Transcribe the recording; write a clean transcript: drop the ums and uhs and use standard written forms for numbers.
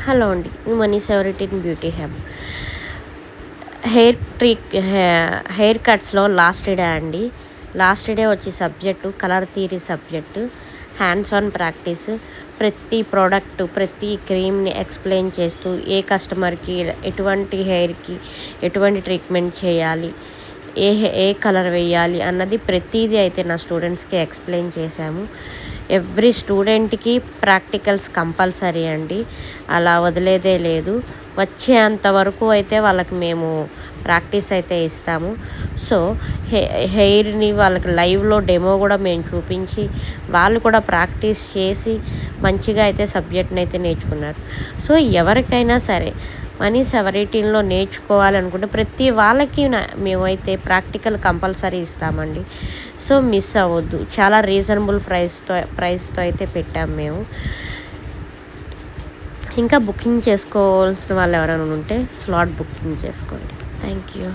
Hello అండి. Money seventeen beauty hub. Hair కట్స్‌లో last day అండి. లాస్ట్ డే వచ్చే subject colour theory subject. Hands on practice. ప్రతి product, ప్రతి క్రీమ్‌ని ఎక్స్‌ప్లెయిన్ చేస్తూ ఏ కస్టమర్‌కి ఎటువంటి హెయిర్‌కి ఎటువంటి ట్రీట్మెంట్ చేయాలి, ఏ కలర్ వేయాలి అన్నది ప్రతీది అయితే నా స్టూడెంట్స్‌కి ఎక్స్‌ప్లెయిన్ చేశాము. ఎవ్రీ స్టూడెంట్‌కి ప్రాక్టికల్స్ కంపల్సరీ అండి. అలా వదిలేదే లేదు. వచ్చేంత వరకు అయితే వాళ్ళకి మేము ప్రాక్టీస్ అయితే ఇస్తాము. సో, హెయిర్‌ని వాళ్ళకి లైవ్‌లో డెమో కూడా మేము చూపించి, వాళ్ళు కూడా ప్రాక్టీస్ చేసి మంచిగా అయితే సబ్జెక్ట్‌ని అయితే నేర్చుకున్నారు. సో, ఎవరికైనా సరే మనీ సెవెరిటీన్‌లో నేర్చుకోవాలనుకుంటే ప్రతి వాళ్ళకి మేమైతే ప్రాక్టికల్ కంపల్సరీ ఇస్తామండి. సో, మిస్ అవ్వద్దు. చాలా రీజనబుల్ ప్రైస్‌తో అయితే పెట్టాము మేము. ఇంకా బుకింగ్ చేసుకోవాల్సిన వాళ్ళు ఎవరైనా ఉంటే స్లాట్ బుకింగ్ చేసుకోండి. Thank you.